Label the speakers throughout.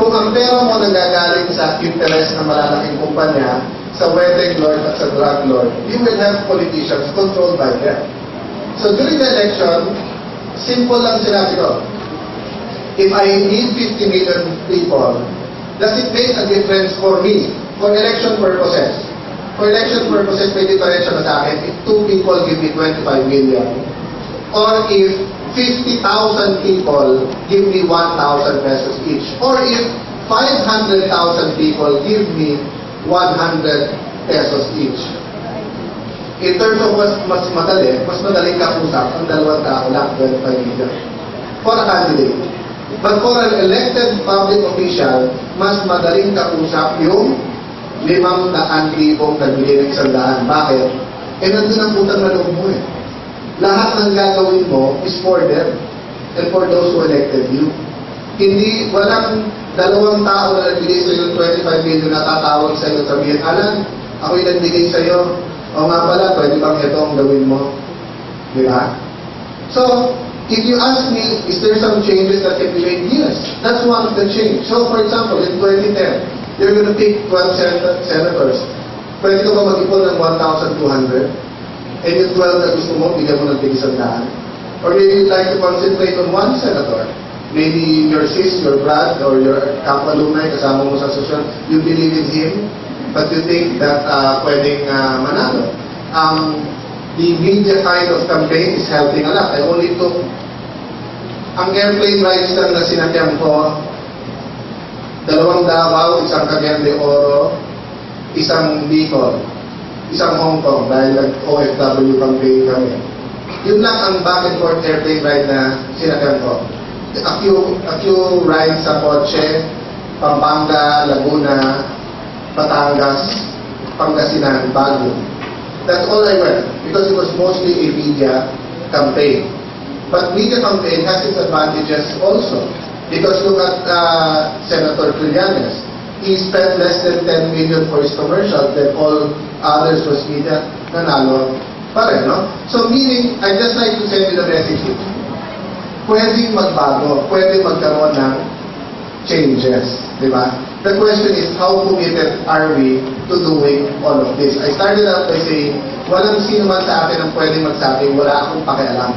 Speaker 1: Kung ang pera mo nanggagaling sa interest ng malalaking kumpanya, sa wedding lord at sa drug lord, you will have politicians controlled by them. So during the election, simple lang sinabi ko. If I need 50 million people, does it make a difference for me, for election purposes? For election purposes, may difference na sa akin if 2 people give me 25 million or if 50,000 people give me 1,000 pesos each, or if 500,000 people give me 100 pesos each. In terms of mas madaling kausap ang dalawang tao lang, 25 million for a candidate. But for an elected public official, mas madaling kausap yung 500,000 nagbili ng 100. Bakit? Eh, nandun ang utang na loob mo eh. Lahat ng gagawin mo is for them and for those who elected you. Hindi, walang dalawang tao na nagbigay sa iyo 25 million na tatawag sa iyo sabihin, Alan, ako'y nagbigay sa iyo. O nga pala, pwede bang ito ang gawin mo? Di ba? So, if you ask me, is there some changes that can be made? Yes, that's one of the change. So, for example, in 2010, you're going to pick 12 senators. Pwede ka ba mag-ipon ng 1,200? And yung 12 na gusto mo, bigyan mo ng tig-100. Or maybe you'd like to concentrate on one senator. Maybe your sis, your brad, or your kapalumay, kasama mo sa sosyon, you believe in him, but you think that pwedeng manalo. The media kind of campaign is helping a lot. I only took ang airplane rides lang na sinakyan ko, 2 Davao, 1 Cagayan de Oro, 1 Bicol, 1 Hong Kong, dahil nag-OFW campaign kami. Yun lang ang back and forth airplane ride na sinakyan ko. A few rides sa kotse, Pampanga, Laguna, Batangas, Pangasinan, Baguio. That's all I went because it was mostly a media campaign. But media campaign has its advantages also. Because look at Senator Trillanes. He spent less than 10 million for his commercial, then all others was media, nanalo pa rin, no? So meaning, I just like to send you the message. Pwedeng magbago, pwedeng magkaroon ng changes, di ba? The question is, how committed are we to doing all of this? I started out by saying, walang sino man sa atin ang pwedeng magsabi, wala akong pakialam,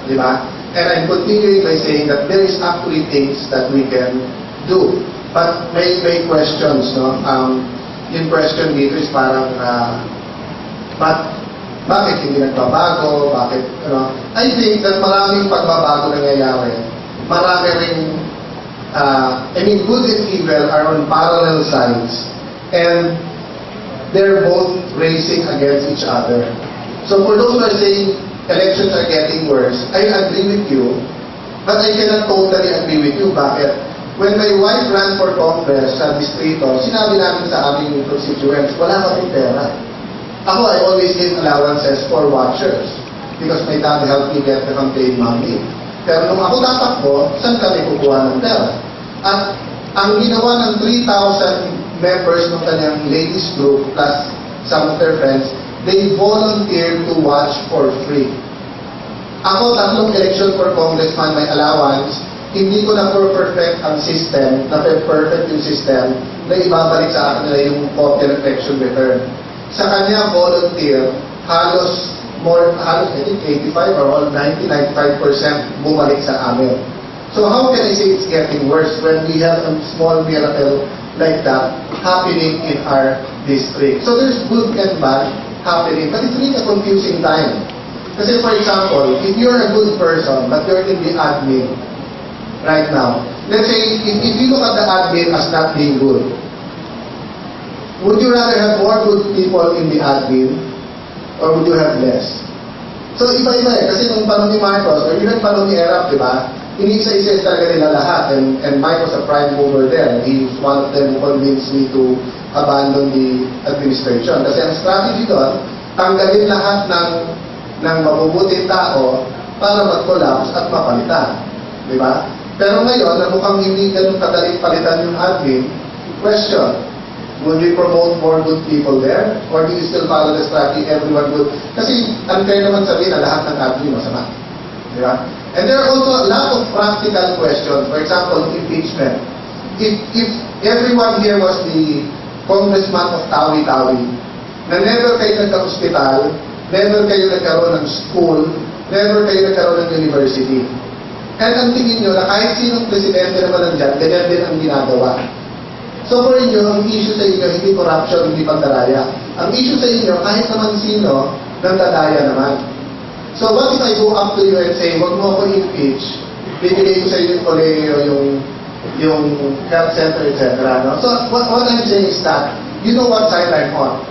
Speaker 1: di ba? And I'm continuing by saying that there is actually things that we can do. But may questions, no? Yung question dito is parang, bakit hindi nagbabago? Bakit, ano? I think that maraming pagbabago nangyayari. Marami rin, good and evil are on parallel sides. And they're both racing against each other. So for those who are saying elections are getting worse, I agree with you, but I cannot totally agree with you. Bakit? When my wife ran for Congress sa distrito, sinabi namin sa aming constituents, wala kaming pera. Ako, I always give allowances for watchers because my dad helped me get the campaign money. Pero nung ako tatakbo, saan kami kukuha ng pera? At ang ginawa ng 3,000 members ng kanyang ladies group plus some of their friends, they volunteered to watch for free. Ako, 3 election for congressman, may allowance, hindi ko na perfect ang system, na perfect yung system, na ibabalik sa akin nila yung copy reflection return. Sa kanya, volunteer, halos I think 85 or all 90-95% bumalik sa amin. So how can I say it's getting worse when we have a small miracle like that happening in our district? So there's good and bad happening, but it's really a confusing time. Kasi for example, if you're a good person but you're in the admin right now, let's say if you look at the admin as not being good, would you rather have more good people in the admin or would you have less? So iba-iba eh, kasi nung panahon ni Marcos or even panahon ni Erap, di ba? Inisa-isa talaga nila lahat, and Mike was a prime mover there. He was one of them who convinced me to abandon the administration. Kasi ang strategy doon, tanggalin lahat ng mabubuting tao para mag-collapse at mapalitan. Di ba? Pero ngayon, na mukhang hindi ganun kadaling palitan yung admin, question, would we promote more good people there? Or do you still follow the strategy, everyone good? Kasi unfair naman sabihin na lahat ng admin masama. Di ba? And there are also a lot of practical questions. For example, impeachment. if everyone here was the congressman of Tawi-Tawi, na never kayo nagka-hospital, never kayo nagkaroon ng school, never kayo nagkaroon ng university. And ang tingin nyo na kahit sinong presidente naman nandyan, ganyan din ang ginagawa. So for inyo, ang issue sa inyo, hindi corruption, hindi pagdaraya. Ang issue sa inyo, kahit naman sino, nagdadaya naman. So what if I go up to you and say, wag mo ako impeach, bibigay ko sa inyo yung koleo, yung health center, etc. No? So what I'm saying is that, you know what side I'm on.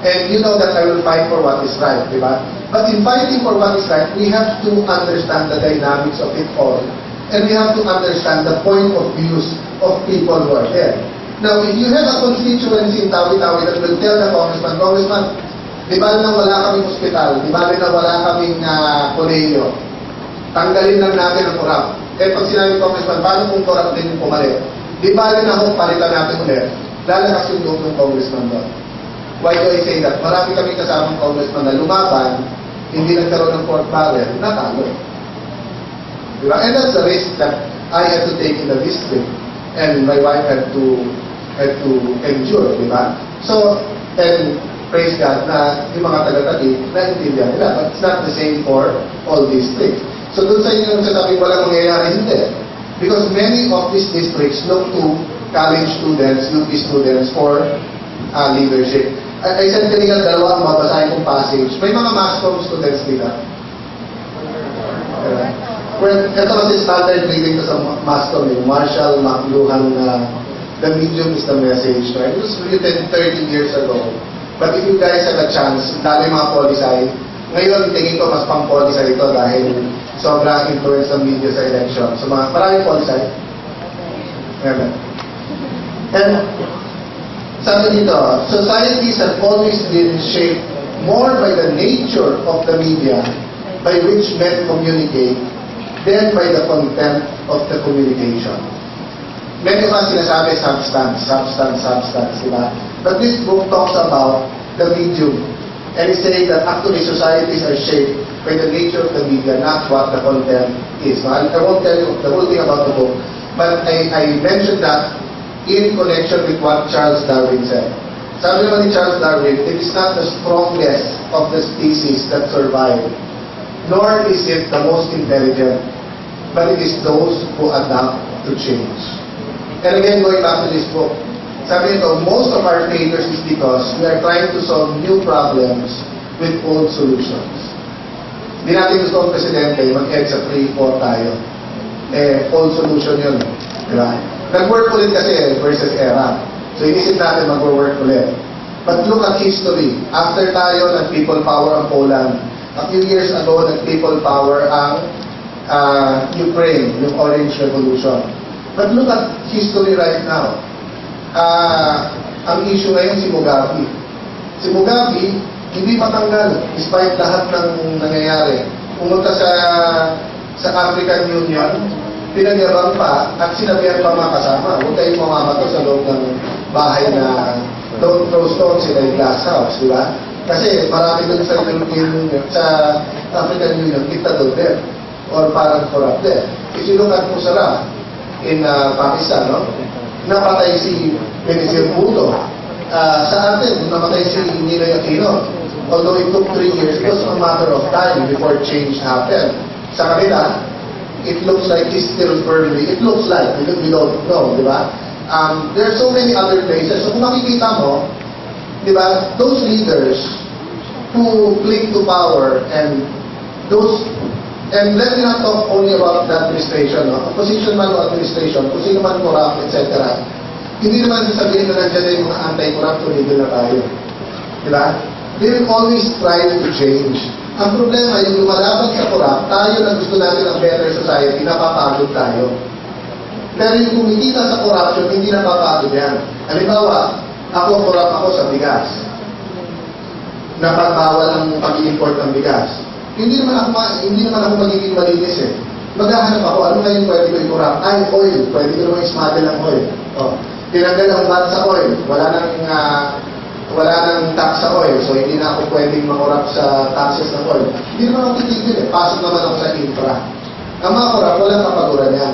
Speaker 1: And you know that I will fight for what is right, di ba? But in fighting for what is right, we have to understand the dynamics of it all. And we have to understand the point of views of people who are there. Now, if you have a constituency in Tawi-Tawi that will tell the Congressman, di ba na wala kaming hospital, di ba na wala kaming kolehiyo, tanggalin lang natin ang korap. Eh pag sinabi ng Congressman, paano kung korap din yung pumalit? Di ba na kung palitan natin ulit, lalakas yung loob ng Congressman doon. Why do I say that? Marami kami kasamang Congressman na lumaban, hindi nagkaroon ng court barrel, natalo. Diba? And that's the risk that I had to take in the district and my wife had to endure, diba? So, and praise God na yung mga taga-Taguig naintindihan nila. But it's not the same for all districts. So, doon sa inyo nagsasabi walang mangyayari, hindi. Because many of these districts look to college students, UP students for leadership. I said kanina dalawa ang mabasahin kong passage. May mga mass comm students nila. Well, ito kasi standard reading ko sa mass comm, Marshall McLuhan na The Medium is the Message. Right? It was written 30 years ago. But if you guys have a chance, dali mga polisay, ngayon tingin ko mas pang polisay ito dahil sobrang influence ng media sa election. So maraming polisay. And sabi dito, societies have always been shaped more by the nature of the media by which men communicate than by the content of the communication. Many of us sinasabi substance, diba? But this book talks about the medium. And it's saying that actually societies are shaped by the nature of the media, not what the content is. I won't tell you the whole thing about the book, but I mentioned that in connection with what Charles Darwin said. Sabi naman ni Charles Darwin, it is not the strongest of the species that survive, nor is it the most intelligent, but it is those who adapt to change. And again, going back to this book, sabi nito, most of our failures is because we are trying to solve new problems with old solutions. Hindi natin gusto ang presidente, mag-EDSA 3-4 tayo. Old solution yun. Diba? Nag-work ulit kasi versus era. So, inisip natin mag-work ulit. But look at history. After tayo, nag-people power ang Poland. A few years ago, nag-people power ang Ukraine, yung Orange Revolution. But look at history right now. Ang issue ngayon si Mugabe. Si Mugabe, hindi matanggal despite lahat ng nangyayari. Pumunta sa African Union, pinagyabang pa at sinabihan pa mga kasama, huwag kayong mamamatay sa loob ng bahay na don't throw stones in a glass house, di ba? Kasi marami doon sa African Union, dictator there or parang corrupt there. If you look at Musharraf in Pakistan, no? Napatay si Benazir Bhutto. Sa atin, namatay si Ninoy Aquino. Although it took 3 years, it was a matter of time before change happened. Sa kanila, it looks like he's still firmly, it looks like, we don't know, di ba? There are so many other places. So kung makikita mo, di ba, those leaders who cling to power and let me not talk only about the administration, no? Opposition man o administration, kung sino man corrupt, etc. Hindi naman sasabihin na nandiyan na yung mga anti-corrupt kung hindi na tayo. Di ba? They will always try to change. Ang problema, yung lumalaban sa corrupt, tayo na gusto natin ang better society, napapagod tayo. Pero yung kumikita sa corruption, hindi napapagod yan. Halimbawa, ako corrupt ako sa bigas. Napagbawal ang pag-import ng bigas. Hindi naman ako magiging malinis eh. Maghahanap ako, ano ngayon pwede ko i-corrupt? Ay, oil. Pwede ko naman i-smuggle ang oil. Oh. Tinanggal ang VAT sa oil. Wala nang tax sa oil. So, hindi na ako pwedeng ma-corrupt sa taxes ng oil. Hindi naman ako titigil eh. Pasok naman ako sa infra. Ang mga corrupt, walang kapaguran yan.